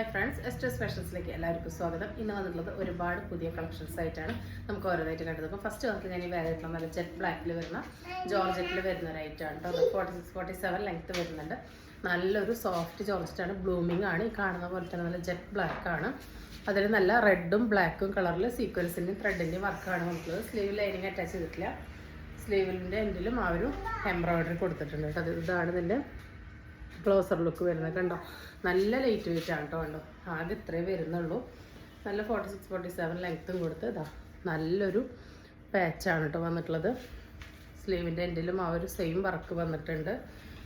Hi friends, ester സ്പെഷ്യൽസിലേക്ക് എല്ലാവർക്കും സ്വാഗതം. ഇന്ന് വന്നിട്ടുള്ളത് ഒരുപാട് പുതിയ കളക്ഷൻസ് ആയിട്ടാണ്. നമുക്ക് ഓരോന്നായിട്ട് കണ്ടത്. ഫസ്റ്റ് വന്നിട്ട് ഞാൻ ഈ വേറെയായിട്ടുള്ള നല്ല ജെറ്റ് ബ്ലാക്കിൽ വരുന്ന ജോർജറ്റിൽ വരുന്ന ഒരു ഐറ്റമാണ് കേട്ടോ. 46-47 ലെങ്ത്ത് വരുന്നുണ്ട്. നല്ലൊരു സോഫ്റ്റ് ജോർജറ്റാണ്, ബ്ലൂമിംഗ് ആണ്. ഈ കാണുന്ന പോലെ തന്നെ നല്ല ജെറ്റ് ബ്ലാക്ക് ആണ്. അതിൽ നല്ല റെഡും ബ്ലാക്കും കളറിൽ സീക്വൻസിൻ്റെയും ത്രെഡിൻ്റെയും വർക്കാണ് വന്നിട്ടുള്ളത്. സ്ലീവ് ലൈനിങ് അറ്റാച്ച് ചെയ്തിട്ടില്ല. സ്ലീവിൻ്റെ എൻഡിലും ആ ഒരു എംബ്രോയിഡറി കൊടുത്തിട്ടുണ്ട് കേട്ടോ. ഇതാണ് ഇതിൻ്റെ ക്ലോസർ ലുക്ക് വരുന്നത്. കണ്ടോ, നല്ല ലൈറ്റ് വെയിറ്റ് ആണ് കേട്ടോ. കണ്ടോ, ആകെ ഇത്രേ വരുന്നുള്ളൂ. നല്ല 46-47 ലെങ്ത്തും കൊടുത്ത് ഇതാ നല്ലൊരു പാച്ചാണ് കേട്ടോ വന്നിട്ടുള്ളത്. സ്ലീവിൻ്റെ എൻഡിലും ആ ഒരു സെയിം വർക്ക് വന്നിട്ടുണ്ട്.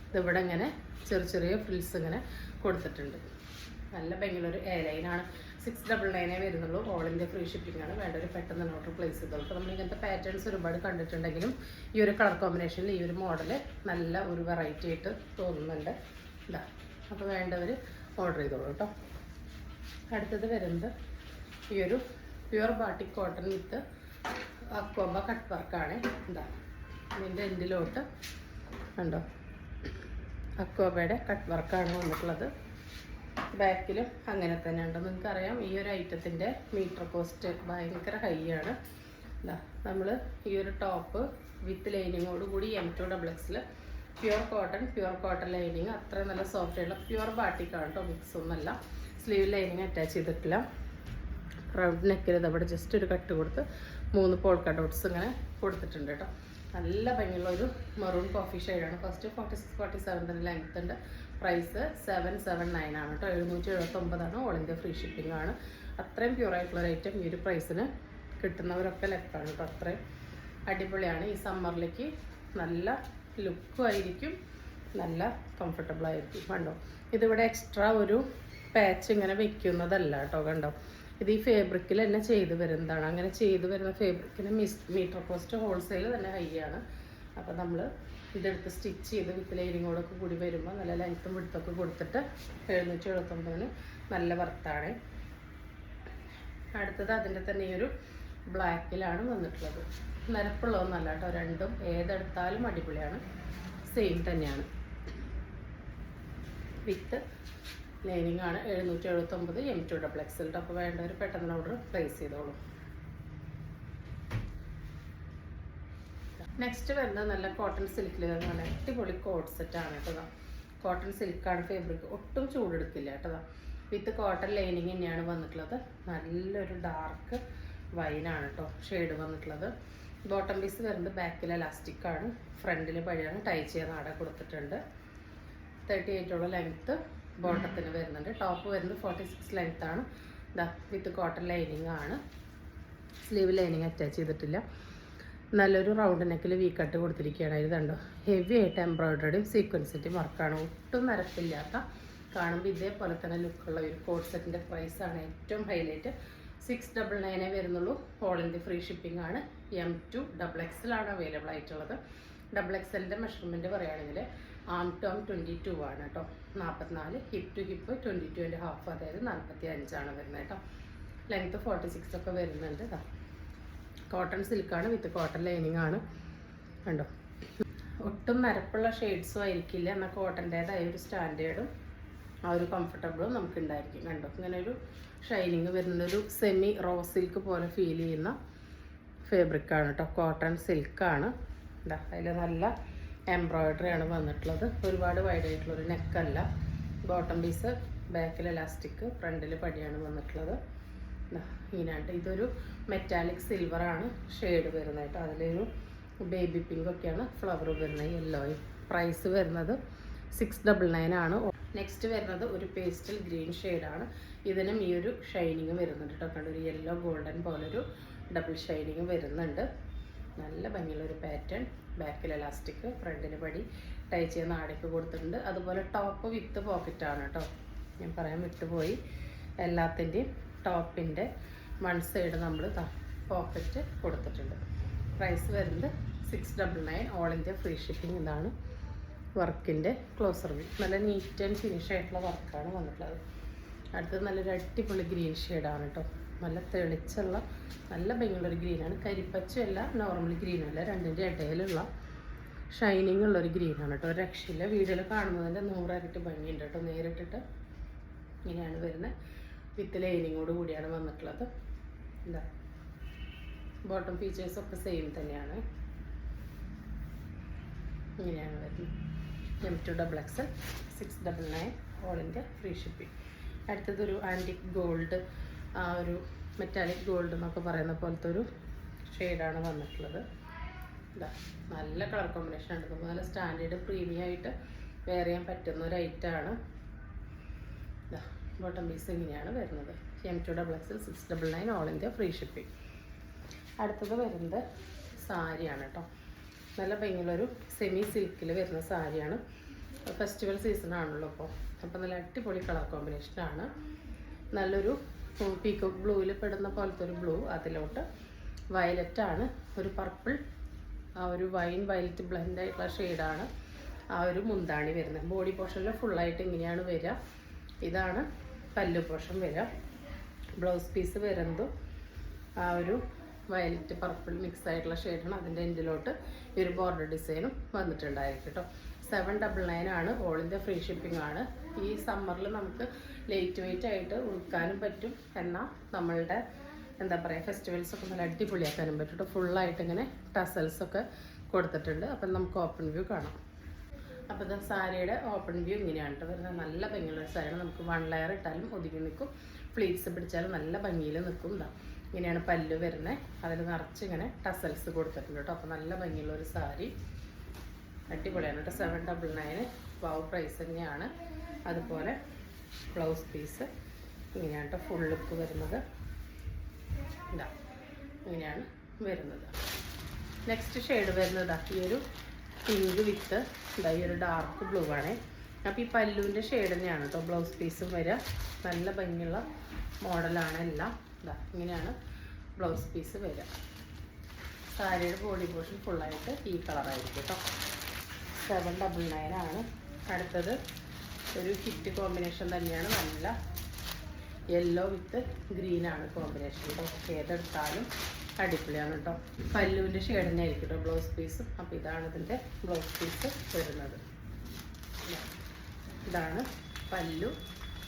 ഇതിവിടെ ഇങ്ങനെ ചെറിയ ചെറിയ ഫ്രിൽസ് ഇങ്ങനെ കൊടുത്തിട്ടുണ്ട്. നല്ല ഭംഗിയുള്ളൊരു എ ലൈനാണ്. 699 വരുന്നുള്ളൂ. ഓൾ ഇന്ത്യ ഫ്രീ ഷിപ്പിംഗ് ആണ്. വേണ്ടവർ പെട്ടെന്ന് ഓർഡർ പ്ലേസ് ചെയ്തോളൂ. അപ്പോൾ നമ്മൾ ഇങ്ങനത്തെ പാറ്റേൺസ് ഒരുപാട് കണ്ടിട്ടുണ്ടെങ്കിലും ഈ ഒരു കളർ കോമ്പിനേഷനിൽ ഈ ഒരു മോഡൽ നല്ല ഒരു വെറൈറ്റി ആയിട്ട് തോന്നുന്നുണ്ട്. ഇതാ, അപ്പോൾ വേണ്ടവർ ഓർഡർ ചെയ്തോളൂ കേട്ടോ. അടുത്തത് വരുന്നത് ഈ ഒരു പ്യുവർ ബാട്ടിക് കോട്ടൺ വിത്ത് അക്വബ കട്ട് വർക്കാണ്. ഇതാ, ഇതിൻ്റെ എൻഡിലോട്ട് കണ്ടോ അക്വബയുടെ കട്ട് വർക്കാണ് വന്നിട്ടുള്ളത്. ബാക്കിലും അങ്ങനെ തന്നെ ഉണ്ട്. നിങ്ങൾക്കറിയാം ഈ ഒരു ഐറ്റത്തിൻ്റെ മീറ്റർ കോസ്റ്റ് ഭയങ്കര ഹൈ ആണ്. ഇതാ, നമ്മൾ ഈ ഒരു ടോപ്പ് വിത്ത് ലൈനിങ്ങോട് കൂടി M2XX പ്യുവർ കോട്ടൺ ലൈനിങ്, അത്ര നല്ല സോഫ്റ്റ് ആയിട്ടുള്ള പ്യുവർ ബാട്ടിക്കാണ് കേട്ടോ. മിക്സ് ഒന്നുമല്ല. സ്ലീവ് ലൈനിങ് അറ്റാച്ച് ചെയ്തിട്ടില്ല. റൗണ്ട് നെക്കിൽ ഇതവിടെ ജസ്റ്റ് ഒരു കട്ട് കൊടുത്ത് 3 പോൾക്ക ഡോട്ട്സ് ഇങ്ങനെ കൊടുത്തിട്ടുണ്ട് കേട്ടോ. നല്ല ഭംഗിയുള്ള ഒരു മെറൂൺ കോഫി ഷെയ്ഡാണ്. ഫസ്റ്റ് 46-47 തന്നെ ലെങ്ത് ഉണ്ട്. പ്രൈസ് 779 ആണ് കേട്ടോ. 779 ഓൾ ഇന്ത്യ ഫ്രീ ഷിപ്പിംഗ് ആണ്. അത്രയും പ്യുവറായിട്ടുള്ളൊരു ഐറ്റം ഈ ഒരു പ്രൈസിന് കിട്ടുന്നവരൊക്കെ ലെക്കാണ് കേട്ടോ. അത്രയും അടിപൊളിയാണ്. ഈ സമ്മറിലേക്ക് നല്ല ലുക്കും ആയിരിക്കും, നല്ല കംഫർട്ടബിൾ ആയിരിക്കും. കണ്ടോ, ഇതിവിടെ എക്സ്ട്രാ ഒരു പാച്ച് ഇങ്ങനെ വെക്കുന്നതല്ല കേട്ടോ. കണ്ടോ, ഇത് ഈ ഫേബ്രിക്കിൽ തന്നെ ചെയ്ത് വരുന്നതാണ്. അങ്ങനെ ചെയ്ത് വരുന്ന ഫേബ്രിക്കിന് മീറ്റർ കോസ്റ്റ് ഹോൾസെയിൽ തന്നെ ഹൈ ആണ്. അപ്പോൾ നമ്മൾ ഇതെടുത്ത് സ്റ്റിച്ച് ചെയ്ത് വിത്ത് ലൈനിങ്ങോടൊക്കെ കൂടി വരുമ്പോൾ നല്ല ലെങ്ത്തും വിടുത്തൊക്കെ കൊടുത്തിട്ട് 779 നല്ല വർത്താണ്. അടുത്തത് അതിൻ്റെ തന്നെ ഈ ഒരു ബ്ലാക്കിലാണ് വന്നിട്ടുള്ളത്. നിരപ്പുള്ളതൊന്നല്ല കേട്ടോ. രണ്ടും ഏതെടുത്താലും അടിപൊളിയാണ്. സെയിം തന്നെയാണ്. വിത്ത് ലൈനിങ് ആണ്. 779 M2XX. അപ്പോൾ വേണ്ടവർ പെട്ടെന്ന് ഓർഡർ പ്ലേസ് ചെയ്തോളൂ. നെക്സ്റ്റ് വരുന്നത് നല്ല കോട്ടൺ സിൽക്കിൽ വരുന്ന നല്ല അടിപൊളി കോട്ട് സെറ്റാണ് കേട്ടോ. കോട്ടൺ സിൽക്കാണ് ഫേബ്രിക്, ഒട്ടും ചൂടെടുക്കില്ല കേട്ടോ. വിത്ത് കോട്ടൺ ലൈനിങ് തന്നെയാണ് വന്നിട്ടുള്ളത്. നല്ലൊരു ഡാർക്ക് വൈനാണ് കേട്ടോ ഷെയ്ഡ് വന്നിട്ടുള്ളത്. ബോട്ടം പീസ് വരുന്നത് ബാക്കിൽ എലാസ്റ്റിക് ആണ്. ഫ്രണ്ടിൽ പഴയാണ് ടൈ ചെയ്യാൻ നാട കൊടുത്തിട്ടുണ്ട്. 38 ലെങ്ത്ത് ബോട്ടത്തിന് വരുന്നുണ്ട്. ടോപ്പ് വരുന്നത് 46 ലെങ്ത്ത് ആണ്. ഇതാ, വിത്ത് കോട്ടൺ ലൈനിങ് ആണ്. സ്ലീവ് ലൈനിങ് അറ്റാച്ച് ചെയ്തിട്ടില്ല. നല്ലൊരു റൗണ്ട് നെക്കിൽ വി കട്ട് കൊടുത്തിരിക്കുകയാണ്. ഇത് കണ്ടോ, ഹെവി ആയിട്ട് എംബ്രോയിഡറിയും സീക്വൻസിൻ്റെയും വർക്കാണ്. ഒട്ടും നിരപ്പില്ലാത്ത, കാണുമ്പോൾ ഇതേപോലെ തന്നെ ലുക്കുള്ള ഒരു കോട്ട് സെറ്റിൻ്റെ പ്രൈസാണ് ഏറ്റവും ഹൈലൈറ്റ്. 699 വരുന്നുള്ളൂ. ഓൾ ഇന്ത്യ ഫ്രീ ഷിപ്പിംഗ് ആണ്. M2XX ആണ് അവൈലബിൾ ആയിട്ടുള്ളത്. XXLൻ്റെ മെഷർമെൻറ്റ് പറയുകയാണെങ്കിൽ ആം ടു ആം 22 ആണ് കേട്ടോ. 44, ഹിപ്പ് ടു ഹിപ്പ് 22.5, അതായത് 45 ആണ് വരുന്നത് കേട്ടോ. ലെങ്ത്ത് 46 ഒക്കെ വരുന്നുണ്ട്. കോട്ടൺ സിൽക്കാണ് വിത്ത് കോട്ടൺ ലൈനിങ് ആണ്. കണ്ടോ, ഒട്ടും നിരപ്പുള്ള ഷെയ്ഡ്സും ആയിരിക്കില്ല. എന്നാൽ കോട്ടൻ്റേതായ ഒരു സ്റ്റാൻഡേർഡും ആ ഒരു കംഫർട്ടബിളും നമുക്ക് ഉണ്ടായിരിക്കും. കണ്ടോ, ഇങ്ങനെ ഒരു ഷൈനിങ് വരുന്ന ഒരു സെമി റോ സിൽക്ക് പോലെ ഫീൽ ചെയ്യുന്ന ഫേബ്രിക്കാണ് കേട്ടോ. കോട്ടൺ സിൽക്കാണ്. ഇതാ, അതിൽ നല്ല എംബ്രോയിഡറി ആണ് വന്നിട്ടുള്ളത്. ഒരുപാട് വൈഡ് ആയിട്ടുള്ളൊരു നെക്കല്ല. ബോട്ടം പീസ് ബാക്കിൽ എലാസ്റ്റിക്, ഫ്രണ്ടിൽ പടിയാണ് വന്നിട്ടുള്ളത്. ഇങ്ങനെയായിട്ട് ഇതൊരു മെറ്റാലിക് സിൽവറാണ് ഷെയ്ഡ് വരുന്നത് കേട്ടോ. അതിലൊരു ബേബി പിങ്ക് ഒക്കെയാണ് ഫ്ലവർ വരുന്നത്, യെല്ലോയും. പ്രൈസ് വരുന്നത് 699 ആണ്. നെക്സ്റ്റ് വരുന്നത് ഒരു പേസ്റ്റൽ ഗ്രീൻ ഷെയ്ഡാണ്. ഇതിനും ഈ ഒരു ഷൈനിങ് വരുന്നുണ്ട് കേട്ടോ. കണ്ടു, ഒരു യെല്ലോ ഗോൾഡൻ പോലൊരു ഡബിൾ ഷൈനിങ് വരുന്നുണ്ട്. നല്ല ഭംഗിയുള്ളൊരു പാറ്റേൺ. ബാക്കിൽ എലാസ്റ്റിക്, ഫ്രണ്ടിന് പടി ടൈ ചെയ്യുന്ന നാടൊക്കെ കൊടുത്തിട്ടുണ്ട്. അതുപോലെ ടോപ്പ് വിത്ത് പോക്കറ്റാണ് കേട്ടോ. ഞാൻ പറയാൻ വിട്ടുപോയി. എല്ലാത്തിൻ്റെയും ടോപ്പിൻ്റെ വൺ സൈഡ് നമ്മൾ പോക്കറ്റ് കൊടുത്തിട്ടുണ്ട്. പ്രൈസ് വരുന്നത് 699 ഓൾ ഇന്ത്യ ഫ്രീ ഷിപ്പിംഗ്. ഇതാണ് വർക്കിൻ്റെ ക്ലോസർ വ്യൂ. നല്ല നീറ്റ് ആൻഡ് ഫിനിഷ് ആയിട്ടുള്ള വർക്കാണ് വന്നിട്ടുള്ളത്. അടുത്തത് നല്ലൊരു അടിപൊളി ഗ്രീൻ ഷെയ്ഡാണ് കേട്ടോ. നല്ല തെളിച്ചുള്ള നല്ല ഭംഗിയുള്ളൊരു ഗ്രീനാണ്. കരിപ്പച്ചല്ല, നോർമൽ ഗ്രീനല്ല, രണ്ടിൻ്റെ ഇടയിലുള്ള ഷൈനിങ് ഉള്ളൊരു ഗ്രീനാണ് കേട്ടോ. ഒരു രക്ഷയില്ല. വീഡിയോയിൽ കാണുന്നതിൻ്റെ 100 ഇരട്ടി ഭംഗിയുണ്ട് കേട്ടോ. നേരിട്ടിട്ട് ഇങ്ങനെയാണ് വരുന്നത്. വിത്ത് ലൈനിങ്ങോട് കൂടിയാണ് വന്നിട്ടുള്ളത്. എന്താ ബോട്ടം ഫീച്ചേഴ്സൊക്കെ സെയിം തന്നെയാണ്. ഇങ്ങനെയാണ് വരുന്നത്. M2XXL 699 all India free shipping. അടുത്തതൊരു ആൻറ്റിക് ഗോൾഡ്, ആ ഒരു മെറ്റാലിക് ഗോൾഡ് എന്നൊക്കെ പറയുന്ന പോലത്തെ ഒരു ഷെയ്ഡാണ് വന്നിട്ടുള്ളത്. ഇതാ നല്ല കളർ കോമ്പിനേഷൻ ഉണ്ട്. നമുക്ക് നല്ല സ്റ്റാൻഡേർഡ് പ്രീമിയം ആയിട്ട് വെയർ ചെയ്യാൻ പറ്റുന്ന ഒരു ഐറ്റമാണ്. ഇതാ ബോട്ടം പീസ് ഇങ്ങനെയാണ് വരുന്നത്. M2XXL 699 all India free shipping. അടുത്തത് വരുന്നത് സാരിയാണ് കേട്ടോ. നല്ല ഭംഗിയുള്ളൊരു സെമി സിൽക്കിൽ വരുന്ന സാരിയാണ്. ഫെസ്റ്റിവൽ സീസൺ ആണല്ലോ അപ്പോൾ നല്ല അടിപൊളി കളർ കോമ്പിനേഷനാണ്. നല്ലൊരു പീക്കോക്ക് ബ്ലൂവിൽ പെടുന്ന പോലത്തെ ഒരു ബ്ലൂ, അതിലോട്ട് വയലറ്റാണ്, ഒരു പർപ്പിൾ, ആ ഒരു വൈൻ വയലറ്റ് ബ്ലെൻഡ് ആയിട്ടുള്ള ഷെയ്ഡാണ് ആ ഒരു മുന്താണി വരുന്നത്. ബോഡി പോർഷനിൽ ഫുള്ളായിട്ട് ഇങ്ങനെയാണ് വരിക. ഇതാണ് പല്ലു പോർഷൻ വരിക. ബ്ലൗസ് പീസ് വരുന്നതും ആ ഒരു വയലറ്റ് പർപ്പിൾ മിക്സ് ആയിട്ടുള്ള ഷെയ്ഡാണ്. അതിൻ്റെ എൻഡിലോട്ട് ഈ ഒരു ബോർഡർ ഡിസൈനും വന്നിട്ടുണ്ടായിരിക്കും കേട്ടോ. 799 ആണ്. ഓൾ ഇന്ത്യ ഫ്രീ ഷിപ്പിംഗ് ആണ്. ഈ സമ്മറിൽ നമുക്ക് ലൈറ്റ് വെയിറ്റ് ആയിട്ട് ഉടുക്കാനും പറ്റും, എന്നാൽ നമ്മളുടെ എന്താ പറയുക ഫെസ്റ്റിവൽസൊക്കെ നല്ല അടിപൊളിയാക്കാനും പറ്റും കേട്ടോ. ഫുള്ളായിട്ട് ഇങ്ങനെ ടസൽസൊക്കെ കൊടുത്തിട്ടുണ്ട്. അപ്പം നമുക്ക് ഓപ്പൺ വ്യൂ കാണാം. അപ്പോൾ ഇത് സാരിയുടെ ഓപ്പൺ വ്യൂ ഇങ്ങനെയാണ് കേട്ടോ വരുന്നത്. നല്ല ഭംഗിയുള്ള സാരിയാണ്. നമുക്ക് 1 ലെയർ ഇട്ടാലും ഒതുങ്ങി നിൽക്കും. ഫ്ലീറ്റ്സ് പിടിച്ചാലും നല്ല ഭംഗിയിൽ നിൽക്കും. ഇതാ ഇങ്ങനെയാണ് പല്ല് വരുന്നത്. അതിൽ നിറച്ച് ഇങ്ങനെ ടസൽസ് കൊടുത്തിട്ടുണ്ട് കേട്ടോ. അപ്പോൾ നല്ല ഭംഗിയുള്ള ഒരു സാരി, അടിപൊളിയാണ് കേട്ടോ. 799 വാവ് പ്രൈസ് തന്നെയാണ്. അതുപോലെ ബ്ലൗസ് പീസ് ഇങ്ങനെയാണ് കേട്ടോ ഫുൾ ലുക്ക് വരുന്നത്. ഇതാ ഇങ്ങനെയാണ് വരുന്നത്. നെക്സ്റ്റ് ഷെയ്ഡ് വരുന്നത് ഈ ഒരു പിങ്ക് വിത്ത് ഇതാ ഈ ഒരു ഡാർക്ക് ബ്ലൂ ആണ്. അപ്പോൾ ഈ പല്ലുവിൻ്റെ ഷെയ്ഡ് തന്നെയാണ് കേട്ടോ ബ്ലൗസ് പീസും വരിക. നല്ല ഭംഗിയുള്ള മോഡലാണ് എല്ലാം. ഇതാ ഇങ്ങനെയാണ് ബ്ലൗസ് പീസ് വരിക. സാരിയുടെ ബോഡി പോർഷൻ ഫുള്ളായിട്ട് ഈ കളറായിരിക്കും കേട്ടോ. 799 ആണ്. അടുത്തത് ഒരു ഹിറ്റ് കോമ്പിനേഷൻ തന്നെയാണ്. നല്ല യെല്ലോ വിത്ത് ഗ്രീനാണ് കോമ്പിനേഷൻ കേട്ടോ. ഏതെടുത്താലും അടിപൊളിയാണ് കേട്ടോ. പല്ലുവിൻ്റെ ഷെയ്ഡ് തന്നെ ആയിരിക്കും കേട്ടോ ബ്ലൗസ് പീസും. അപ്പോൾ ഇതാണ് ഇതിൻ്റെ ബ്ലൗസ് പീസ് വരുന്നത്. ഇതാണ് പല്ലു,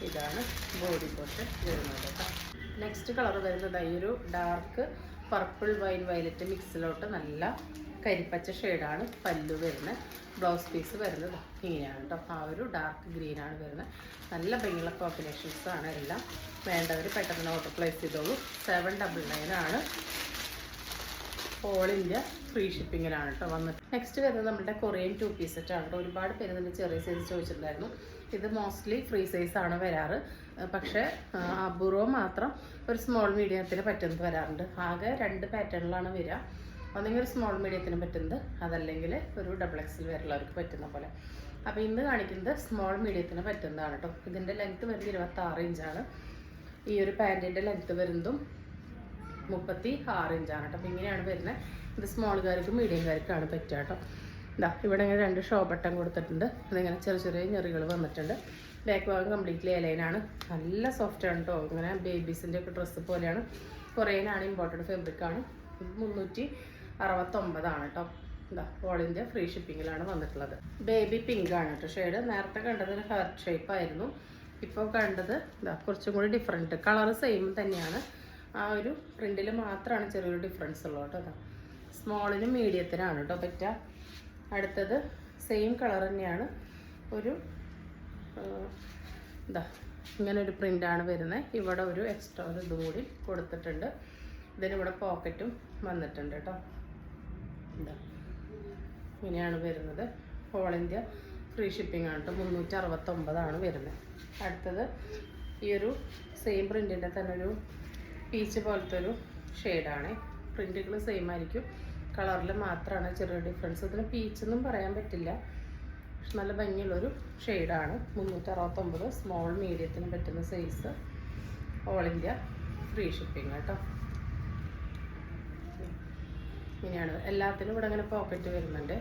ഇതാണ് ബോഡി പോർഷൻ വരുന്നത് കേട്ടോ. നെക്സ്റ്റ് കളർ വരുന്നത് ഈ ഒരു ഡാർക്ക് പർപ്പിൾ വൈൻ വയലറ്റ് മിക്സിലോട്ട് നല്ല കരിപ്പച്ച ഷെയ്ഡാണ് പല്ലു വരുന്നത്. ബ്ലൗസ് പീസ് വരുന്നത് ഇങ്ങനെയാണ് കേട്ടോ. ആ ഒരു ഡാർക്ക് ഗ്രീനാണ് വരുന്നത്. നല്ല ഭംഗിയുള്ള കോമ്പിനേഷൻസ് ആണ് എല്ലാം. വേണ്ടവർ പെട്ടെന്ന് ഓർഡർ പ്ലേസ് ചെയ്തോളൂ. 799 ആണ്. ഓൾ ഇന്ത്യ ഫ്രീ ഷിപ്പിങ്ങിലാണ് കേട്ടോ വന്നിട്ട്. നെക്സ്റ്റ് വരുന്നത് നമ്മുടെ കൊറിയൻ 2 പീസ് സെറ്റാണ് കേട്ടോ. ഒരുപാട് പേര് ഇതിൻ്റെ ചെറിയ സൈസ് ചോദിച്ചിട്ടുണ്ടായിരുന്നു. ഇത് മോസ്റ്റ്ലി ഫ്രീ സൈസാണ് വരാറ്. പക്ഷേ അപൂർവം മാത്രം ഒരു സ്മോൾ മീഡിയത്തിന് പറ്റുന്നത് വരാറുണ്ട്. ആകെ 2 പാറ്റേണിലാണ് വരിക. ഒന്നെങ്കിൽ ഒരു സ്മോൾ മീഡിയത്തിന് പറ്റുന്നത്, അതല്ലെങ്കിൽ ഒരു XXL വരുന്നവർക്ക് പറ്റുന്ന പോലെ. അപ്പോൾ ഇന്ന് കാണിക്കുന്നത് സ്മോൾ മീഡിയത്തിന് പറ്റുന്നതാണ് കേട്ടോ. ഇതിൻ്റെ ലെങ്ത്ത് വരുന്നത് 26 ഇഞ്ചാണ്. ഈ ഒരു പാൻറ്റിൻ്റെ ലെങ്ത്ത് വരുന്നതും 36 ഇഞ്ചാണ് കേട്ടോ. അപ്പോൾ ഇങ്ങനെയാണ് വരുന്നത്. ഇത് സ്മോളുകാർക്കും മീഡിയംകാർക്കാണ് പറ്റുക കേട്ടോ. ഇതാ ഇവിടെ ഇങ്ങനെ 2 ഷോ ബട്ടൺ കൊടുത്തിട്ടുണ്ട്. ഇതിങ്ങനെ ചെറിയ ചെറിയ ഞെറികൾ വന്നിട്ടുണ്ട്. ബാക്ക് ഭാഗം കംപ്ലീറ്റ്ലി എലൈനാണ്. നല്ല സോഫ്റ്റാണ് കേട്ടോ. ഇങ്ങനെ ബേബീസിൻ്റെ ഒക്കെ ഡ്രസ്സ് പോലെയാണ്. കൊറിയനാണ്, ഇമ്പോർട്ടഡ് ഫാബ്രിക്കാണ്. 369 ആണ് കേട്ടോ. ഇതാ ഓൾ ഇന്ത്യ ഫ്രീ ഷിപ്പിങ്ങിലാണ് വന്നിട്ടുള്ളത്. ബേബി പിങ്ക് ആണ് കേട്ടോ ഷെയ്ഡ്. നേരത്തെ കണ്ടത് ഒരു ഹാർട്ട് ഷേപ്പ് ആയിരുന്നു. ഇപ്പോൾ കണ്ടത് ഇതാ കുറച്ചും കൂടി ഡിഫറെൻറ്റ്. കളർ സെയിം തന്നെയാണ്. ആ ഒരു പ്രിൻറ്റിൽ മാത്രമാണ് ചെറിയൊരു ഡിഫറൻസ് ഉള്ളൂ കേട്ടോ. ഇതാ സ്മോളിനും മീഡിയത്തിനാണ് കേട്ടോ പറ്റുക. അടുത്തത് സെയിം കളർ തന്നെയാണ്. ഒരു ഇതാ ഇങ്ങനെ ഒരു പ്രിൻ്റാണ് വരുന്നത്. ഇവിടെ ഒരു എക്സ്ട്രാ ഒരു ഇതും കൂടി കൊടുത്തിട്ടുണ്ട്. ഇതിനിവിടെ പോക്കറ്റും വന്നിട്ടുണ്ട് കേട്ടോ. ഇതാ ഇങ്ങനെയാണ് വരുന്നത്. ഓൾ ഇന്ത്യ ഫ്രീ ഷിപ്പിംഗ് ആണ് കേട്ടോ. 369 ആണ് വരുന്നത്. അടുത്തത് ഈ ഒരു സെയിം പ്രിൻറ്റിൻ്റെ തന്നെ ഒരു പീച്ച് പോലത്തെ ഒരു ഷെയ്ഡാണ്. പ്രിൻറ്റുകൾ സെയിം ആയിരിക്കും, കളറിൽ മാത്രമാണ് ചെറിയ ഡിഫറൻസ്. ഇതിന് പീച്ചൊന്നും പറയാൻ പറ്റില്ല. പക്ഷെ നല്ല ഭംഗിയുള്ളൊരു ഷെയ്ഡാണ്. 369 സ്മോൾ മീഡിയത്തിന് പറ്റുന്ന size. All India free shipping കേട്ടോ. ഇങ്ങനെയാണ് എല്ലാത്തിനും ഇവിടെ അങ്ങനെ പോക്കറ്റ് വരുന്നുണ്ട്.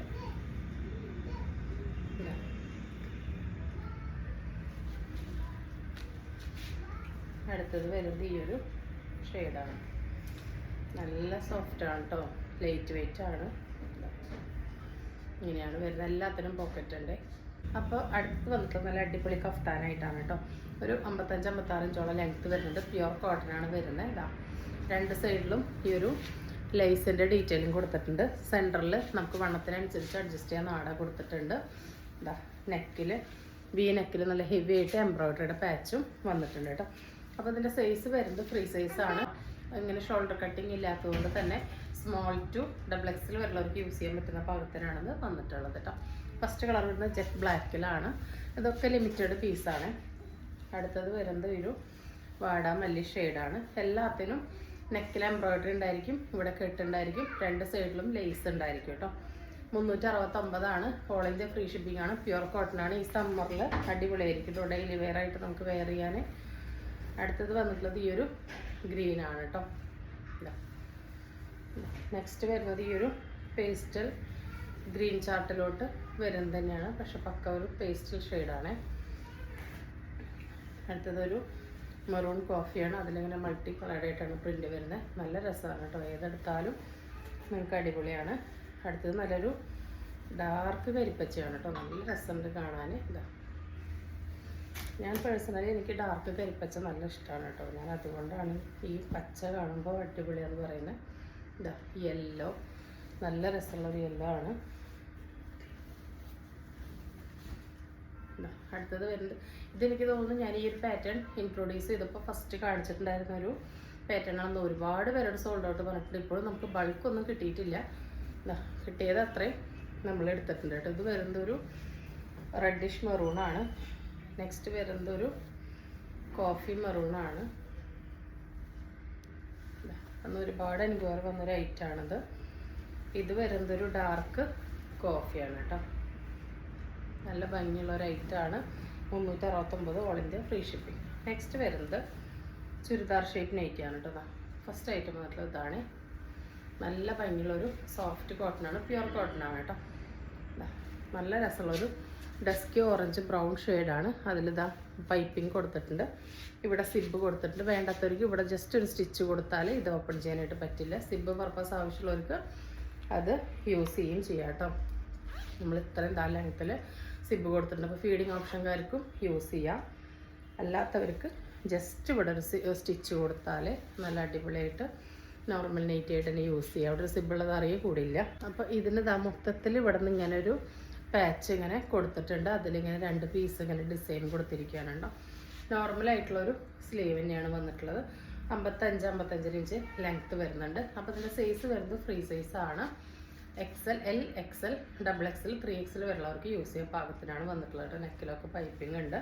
അടുത്തത് വരുന്നത് ഈ ഒരു ഷെയ്ഡാണ്. നല്ല സോഫ്റ്റാണ് കേട്ടോ. ലൈറ്റ് വെയിറ്റ് ആണ്. ഇങ്ങനെയാണ് വരുന്നത്. എല്ലാത്തിനും പോക്കറ്റ് ഉണ്ട്. അപ്പോൾ അടുത്ത് വന്നിട്ട് നല്ല അടിപൊളി കഫ്താനായിട്ടാണ് കേട്ടോ. ഒരു 55-56 ഇഞ്ചോളം ലെങ്ത്ത് വരുന്നുണ്ട്. പ്യുവർ കോട്ടൺ ആണ് വരുന്നത്. ഇതാ രണ്ട് സൈഡിലും ഈ ഒരു ലേസിൻ്റെ ഡീറ്റെയിലും കൊടുത്തിട്ടുണ്ട്. സെൻറ്ററിൽ നമുക്ക് വണ്ണത്തിനനുസരിച്ച് അഡ്ജസ്റ്റ് ചെയ്യാൻ നാട കൊടുത്തിട്ടുണ്ട്. ഇതാ നെക്കിൽ നെക്കിൽ നല്ല ഹെവി ആയിട്ട് എംബ്രോയ്ഡറിയുടെ പാച്ചും വന്നിട്ടുണ്ട് കേട്ടോ. അപ്പോൾ ഇതിൻ്റെ സൈസ് വരുന്നത് ഫ്രീ സൈസാണ്. ഇങ്ങനെ ഷോൾഡർ കട്ടിങ് ഇല്ലാത്തതുകൊണ്ട് തന്നെ സ്മോൾ ടു XXL വരുന്നവർക്ക് യൂസ് ചെയ്യാൻ പറ്റുന്ന പാകത്തിനാണ് വന്നിട്ടുള്ളത് കേട്ടോ. ഫസ്റ്റ് കളർ വരുന്നത് ജെറ്റ് ബ്ലാക്കിലാണ്. ഇതൊക്കെ ലിമിറ്റഡ് പീസാണ്. അടുത്തത് വരുന്നത് ഒരു വാടാമല്ലി ഷെയ്ഡാണ്. എല്ലാത്തിനും നെക്കിൽ എംബ്രോയ്ഡറി ഉണ്ടായിരിക്കും, ഇവിടെ കെട്ടുണ്ടായിരിക്കും, രണ്ട് സൈഡിലും ലേസ് ഉണ്ടായിരിക്കും കേട്ടോ. 369 ഓൾ ഇന്ത്യ ഫ്രീ ഷിപ്പിംഗ് ആണ്. പ്യുവർ കോട്ടൺ ആണ്. ഈ സമ്മറിൽ അടിപൊളിയായിരിക്കും കേട്ടോ, ഡെയിലി വെയർ ആയിട്ട് നമുക്ക് വെയർ ചെയ്യാൻ. അടുത്തത് വന്നിട്ടുള്ളത് ഈ ഒരു ഗ്രീൻ ആണ് കേട്ടോ. നെക്സ്റ്റ് വരുന്നത് ഈ ഒരു പേസ്റ്റൽ ഗ്രീൻ ചാർട്ടിലോട്ട് വരുന്നത് തന്നെയാണ്, പക്ഷെ പക്ക ഒരു പേസ്റ്റൽ ഷെയ്ഡാണ്. അടുത്തതൊരു മെറൂൺ കോഫിയാണ്. അതിലിങ്ങനെ മൾട്ടി കളറായിട്ടാണ് പ്രിൻ്റ് വരുന്നത്. നല്ല രസമാണ് കേട്ടോ, ഏതെടുത്താലും നിങ്ങൾക്ക് അടിപൊളിയാണ്. അടുത്തത് നല്ലൊരു ഡാർക്ക് കരിപ്പച്ചയാണ് കേട്ടോ, നല്ല രസമുണ്ട് കാണാൻ. ഇതാ ഞാൻ പേഴ്സണലി എനിക്ക് ഡാർക്ക് കരിപ്പച്ച നല്ല ഇഷ്ടമാണ് കേട്ടോ. ഞാൻ അതുകൊണ്ടാണ് ഈ പച്ച കാണുമ്പോൾ അടിപൊളിയാന്ന് പറയുന്നത്. ഇതാ യെല്ലോ, നല്ല രസമുള്ളൊരു യെല്ലോ ആണ്. അടുത്തത് വരുന്നത് ഇതെനിക്ക് തോന്നുന്നു ഞാൻ ഈ ഒരു പാറ്റേൺ ഇൻട്രൊഡ്യൂസ് ചെയ്തപ്പോൾ ഫസ്റ്റ് കാണിച്ചിട്ടുണ്ടായിരുന്ന ഒരു പാറ്റേൺ ആണെന്ന് ഒരുപാട് പേരോട് സോൾഡ് ഔട്ട് പറഞ്ഞിട്ടുണ്ട്. ഇപ്പോഴും നമുക്ക് ബൾക്കൊന്നും കിട്ടിയിട്ടില്ല. കിട്ടിയത് അത്രയും നമ്മൾ എടുത്തിട്ടുണ്ട് കേട്ടോ. ഇത് വരുന്നത് ഒരു റെഡിഷ് മെറൂണാണ്. നെക്സ്റ്റ് വരുന്നത് ഒരു കോഫി മെറൂണാണ്. അന്ന് ഒരുപാട് എൻക്വയറി വന്നൊരു ഐറ്റാണിത്. ഇത് വരുന്നത് ഒരു ഡാർക്ക് കോഫിയാണ് കേട്ടോ. നല്ല ഭംഗിയുള്ള ഒരു ഐറ്റാണ്. 369 all India free shipping. Next വരുന്നത് ചുരിദാർ ഷേപ്പ് നൈറ്റിയാണ് കേട്ടോ. ഫസ്റ്റ് ഐറ്റം വന്നിട്ടുള്ളത് ഇതാണ്. നല്ല ഭംഗിയുള്ളൊരു സോഫ്റ്റ് കോട്ടൺ ആണ്, പ്യുവർ കോട്ടൺ ആണ് കേട്ടോ. നല്ല രസമുള്ളൊരു ഡസ്കി ഓറഞ്ച് ബ്രൗൺ ഷെയ്ഡാണ്. അതിലിതാ പൈപ്പിംഗ് കൊടുത്തിട്ടുണ്ട്, ഇവിടെ സിബ് കൊടുത്തിട്ടുണ്ട്. വേണ്ടാത്തവർക്ക് ഇവിടെ ജസ്റ്റ് ഒരു സ്റ്റിച്ച് കൊടുത്താൽ ഇത് ഓപ്പൺ ചെയ്യാനായിട്ട് പറ്റില്ല. സിബ് പർപ്പസ് ആവശ്യമുള്ളവർക്ക് അത് യൂസ് ചെയ്യും ചെയ്യാം കേട്ടോ. നമ്മൾ ഇത്രയും ലെങ്ത്തിൽ സിബ് കൊടുത്തിട്ടുണ്ട്. അപ്പോൾ ഫീഡിങ് ഓപ്ഷൻകാർക്കും യൂസ് ചെയ്യാം. അല്ലാത്തവർക്ക് ജസ്റ്റ് ഇവിടെ ഒരു സ്റ്റിച്ച് കൊടുത്താൽ നല്ല അടിപൊളിയായിട്ട് നോർമൽ നൈറ്റ് ആയിട്ട് തന്നെ യൂസ് ചെയ്യാം. അവിടെ ഒരു സിബുള്ളത് അറിയ കൂടിയില്ല. അപ്പോൾ ഇതിന് മൊത്തത്തിൽ ഇവിടെ നിന്ന് ഇങ്ങനെ ഒരു പാച്ച് ഇങ്ങനെ കൊടുത്തിട്ടുണ്ട്. അതിലിങ്ങനെ 2 പീസ് ഇങ്ങനെ ഡിസൈൻ കൊടുത്തിരിക്കുകയാണ് കേട്ടോ. നോർമലായിട്ടുള്ളൊരു സ്ലീവ് തന്നെയാണ് വന്നിട്ടുള്ളത്. 55 ഇഞ്ച് ലെങ്ത്ത് വരുന്നുണ്ട്. അപ്പോൾ ഇതിൻ്റെ സൈസ് വരുന്നത് ഫ്രീ സൈസാണ്. XL, L, XL, XXL, 3XL വരുന്നവർക്ക് യൂസ് ചെയ്യാൻ പാകത്തിനാണ് വന്നിട്ടുള്ളത്. നെക്കിലൊക്കെ പൈപ്പിംഗ് ഉണ്ട്.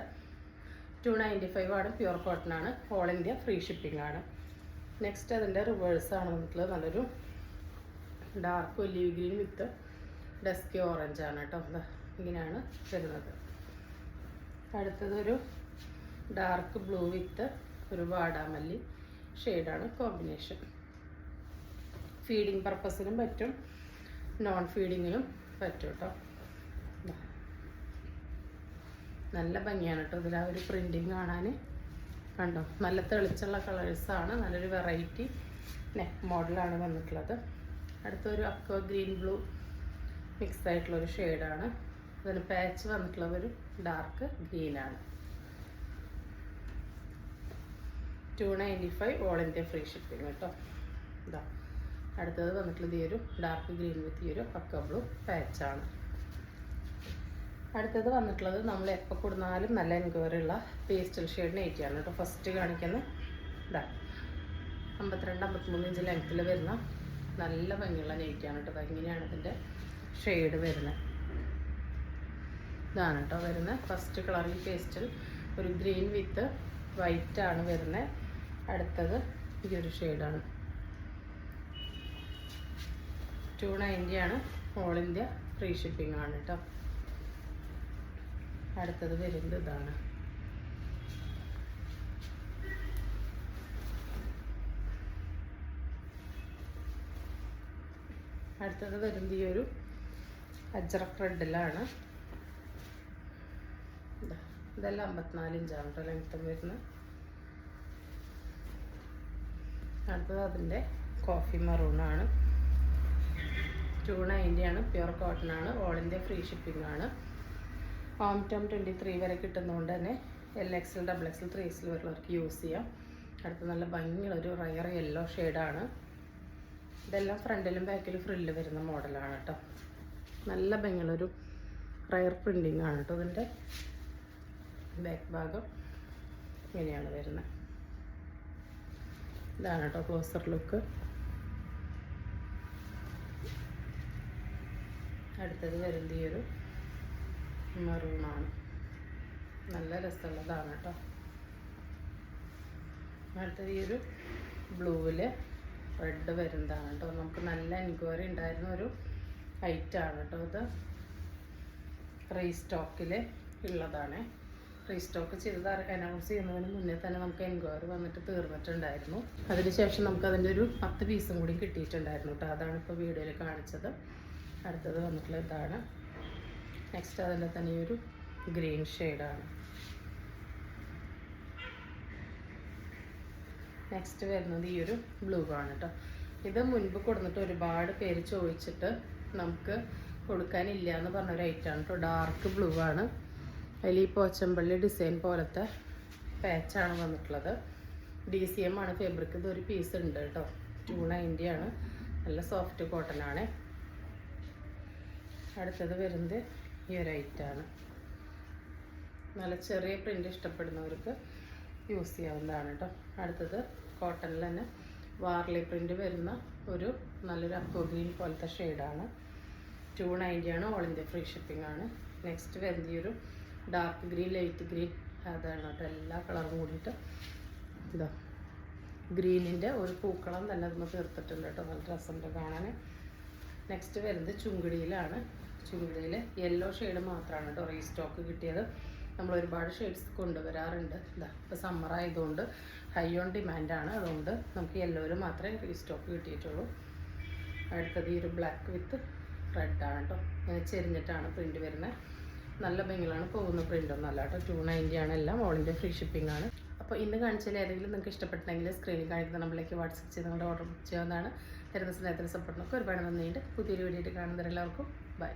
295 ആണ്. പ്യുവർ കോട്ടൺ ആണ്. ഓൾ ഇന്ത്യ ഫ്രീ ഷിപ്പിംഗ് ആണ്. നെക്സ്റ്റ് അതിൻ്റെ റിവേഴ്സാണ് വന്നിട്ടുള്ളത്. നല്ലൊരു ഡാർക്ക് ഒലിവ് ഗ്രീൻ വിത്ത് ഡസ്കി ഓറഞ്ച് ആണ് കേട്ടോ. ഇങ്ങനെയാണ് വരുന്നത്. അടുത്തതൊരു ഡാർക്ക് ബ്ലൂ വിത്ത് ഒരു വാടാമല്ലി ഷെയ്ഡാണ് കോമ്പിനേഷൻ. ഫീഡിങ് പർപ്പസിനും പറ്റും, നോൺ ഫീഡിങ്ങിനും പറ്റും കേട്ടോ. നല്ല ഭംഗിയാണ് കേട്ടോ ഇതിൽ ആ ഒരു പ്രിൻറ്റിങ് കാണാൻ. കണ്ടോ, നല്ല തെളിച്ചുള്ള കളേഴ്സാണ്. നല്ലൊരു വെറൈറ്റി നെക്ക് മോഡലാണ് വന്നിട്ടുള്ളത്. അടുത്തൊരു അക്വ ഗ്രീൻ ബ്ലൂ മിക്സ് ആയിട്ടുള്ളൊരു ഷെയ്ഡാണ്. അതിന് പാച്ച് വന്നിട്ടുള്ള ഒരു ഡാർക്ക് ഗ്രീനാണ്. 295 ഓൾ ഇന്ത്യ ഫ്രീ ഷിപ്പിംഗ് കേട്ടോ. ഇതാ അടുത്തത് വന്നിട്ടുള്ളത് ഈ ഒരു ഡാർക്ക് ഗ്രീൻ വിത്ത് ഈ ഒരു പക്ക ബ്ലൂ പാച്ചാണ്. അടുത്തത് വന്നിട്ടുള്ളത് നമ്മൾ എപ്പോൾ കൊടുത്താലും നല്ല എൻക്വയറി ഉള്ള പേസ്റ്റൽ ഷെയ്ഡ് നൈറ്റിയാണ് കേട്ടോ. ഫസ്റ്റ് കാണിക്കുന്നത് ഇതാ 52-53 ഇഞ്ച് ലെങ്ത്തിൽ വരുന്ന നല്ല ഭംഗിയുള്ള നൈറ്റിയാണ് കേട്ടോ. ഇങ്ങനെയാണ് ഇതിൻ്റെ ഷെയ്ഡ് വരുന്നത്. ഇതാണ് കേട്ടോ വരുന്നത്. ഫസ്റ്റ് കളർ ഈ പേസ്റ്റൽ ഒരു ഗ്രീൻ വിത്ത് വൈറ്റ് ആണ് വരുന്നത്. അടുത്തത് ഈ ഒരു ഷെയ്ഡാണ്. 290 ആണ്. ഓൾ ഇന്ത്യ ഫ്രീ ഷിപ്പിംഗ് ആണ് കേട്ടോ. അടുത്തത് വരുന്നത് ഇതാണ്. അടുത്തത് വരുന്നത് ഈ ഒരു അജ്രക് റെഡിലാണ്. ഇതെല്ലാം 54 ഇഞ്ചാണ് കേട്ടോ ലെങ്ത്ത് വരുന്നത്. അടുത്തത് അതിൻ്റെ കോഫി മെറൂണാണ്. 290 ആണ്. പ്യുവർ കോട്ടൺ ആണ്. ഓൾ ഇന്ത്യ ഫ്രീ ഷിപ്പിംഗ് ആണ്. ഹോം ടേം 23 വരെ കിട്ടുന്നതുകൊണ്ട് തന്നെ LXL, XXL, 3XL വരുന്നവർക്ക് യൂസ് ചെയ്യാം. അടുത്ത് നല്ല ഭംഗിയുള്ളൊരു റയർ യെല്ലോ ഷെയ്ഡാണ്. ഇതെല്ലാം ഫ്രണ്ടിലും ബാക്കിലും ഫ്രില്ല് വരുന്ന മോഡലാണ് കേട്ടോ. നല്ല ഭംഗിയുള്ളൊരു റയർ പ്രിൻറ്റിങ് ആണ് കേട്ടോ. ഇതിൻ്റെ ബാക്ക് ഭാഗം ഇങ്ങനെയാണ് വരുന്നത്. ഇതാണ് കേട്ടോ ക്ലോസർ ലുക്ക്. അടുത്തത് വരുന്നത് ഈ ഒരു മെറൂണാണ്. നല്ല രസമുള്ളതാണ് കേട്ടോ. അടുത്തത് ഈ ഒരു ബ്ലൂവിൽ റെഡ് വരുന്നതാണ് കേട്ടോ. നമുക്ക് നല്ല എൻക്വയറി ഉണ്ടായിരുന്ന ഒരു ഐറ്റാണ് കേട്ടോ. ഇത് റീസ്റ്റോക്കിൽ ഉള്ളതാണ്. റീസ്റ്റോക്ക് ചെയ്തത് അനൗൺസ് ചെയ്യുന്നതിന് മുന്നേ തന്നെ നമുക്ക് എൻക്വയറി വന്നിട്ട് തീർന്നിട്ടുണ്ടായിരുന്നു. അതിനുശേഷം നമുക്ക് അതിൻ്റെ ഒരു 10 പീസും കൂടി കിട്ടിയിട്ടുണ്ടായിരുന്നു കേട്ടോ. അതാണ് ഇപ്പോൾ വീഡിയോയിൽ കാണിച്ചത്. അടുത്തത് വന്നിട്ടുള്ള ഇതാണ്. നെക്സ്റ്റ് അതിൻ്റെ തന്നെ ഈ ഒരു ഗ്രീൻ ഷെയ്ഡാണ്. നെക്സ്റ്റ് വരുന്നത് ഈ ഒരു ബ്ലൂ ആണ് കേട്ടോ. ഇത് മുൻപ് കൊടുത്തിട്ട് ഒരുപാട് പേര് ചോദിച്ചിട്ട് നമുക്ക് കൊടുക്കാനില്ല എന്ന് പറഞ്ഞൊരു ഐറ്റമാണ് കേട്ടോ. ഡാർക്ക് ബ്ലൂ ആണ്. അതിൽ ഈ പോച്ചമ്പള്ളി ഡിസൈൻ പോലത്തെ പാച്ചാണ് വന്നിട്ടുള്ളത്. DCM ആണ് ഫാബ്രിക്. ഇതൊരു പീസ് ഉണ്ട് കേട്ടോ. 290 ആണ്. നല്ല സോഫ്റ്റ് കോട്ടൺ ആണ്. അടുത്തത് വരുന്നത് ഈ ഒരു ഐറ്റാണ്. നല്ല ചെറിയ പ്രിൻ്റ് ഇഷ്ടപ്പെടുന്നവർക്ക് യൂസ് ചെയ്യാവുന്നതാണ് കേട്ടോ. അടുത്തത് കോട്ടണിൽ തന്നെ വാർലി പ്രിൻ്റ് വരുന്ന ഒരു നല്ലൊരു അപ്പോ ഗ്രീൻ പോലത്തെ ഷെയ്ഡാണ്. 290 ആണ്. ഓൾ ഇന്ത്യ ഫ്രീ ഷിപ്പിംഗ് ആണ്. നെക്സ്റ്റ് വരുന്ന ഈ ഒരു ഡാർക്ക് ഗ്രീൻ, ലൈറ്റ് ഗ്രീൻ, അതാണ് കേട്ടോ. എല്ലാ കളറും കൂടിയിട്ട് ഇതാ ഗ്രീനിൻ്റെ ഒരു പൂക്കളം തന്നെ അതൊന്ന് തീർത്തിട്ടുണ്ട് കേട്ടോ. നല്ല രസമുണ്ട് കാണാൻ. നെക്സ്റ്റ് വരുന്നത് ചുങ്കിടിയിലാണ്. ചുങ്കിടിയിൽ യെല്ലോ ഷെയ്ഡ് മാത്രമാണ് കേട്ടോ റീസ്റ്റോക്ക് കിട്ടിയത്. നമ്മൾ ഒരുപാട് ഷെയ്ഡ്സ് കൊണ്ടുവരാറുണ്ട്. ഇതാ ഇപ്പോൾ സമ്മർ ആയതുകൊണ്ട് ഹൈ ഓൺ ഡിമാൻഡാണ്. അതുകൊണ്ട് നമുക്ക് യെല്ലോയിൽ മാത്രമേ റീസ്റ്റോക്ക് കിട്ടിയിട്ടുള്ളൂ. അടുത്തത് ഈ ഒരു ബ്ലാക്ക് വിത്ത് റെഡാണ് കേട്ടോ. ഇങ്ങനെ ചെരിഞ്ഞിട്ടാണ് പ്രിൻറ്റ് വരുന്നത്. നല്ല ഭംഗിയിലാണ് പോകുന്ന പ്രിൻ്റൊന്നും അല്ല കേട്ടോ. 290 ആണ്. എല്ലാം ഓൾ ഇന്ത്യ ഫ്രീ ഷിപ്പിംഗ് ആണ്. അപ്പോൾ ഇന്ന് കാണിച്ചതിൽ ഏതെങ്കിലും നിങ്ങൾക്ക് ഇഷ്ടപ്പെട്ടെങ്കിൽ സ്ക്രീനിൽ കാണിക്കുന്ന നമ്മളിലേക്ക് വാട്സപ്പ് ചെയ്ത് നിങ്ങളുടെ ഓർഡർ ചെയ്യാവുന്നതാണ്. തരുന്ന സ്നേഹത്തിന് സപ്പോർട്ടിനൊക്കെ ഒരുപാട് നന്ദിയുണ്ട്. പുതിയൊരു വീഡിയോ കാണുന്നവരെല്ലാവർക്കും ബൈ.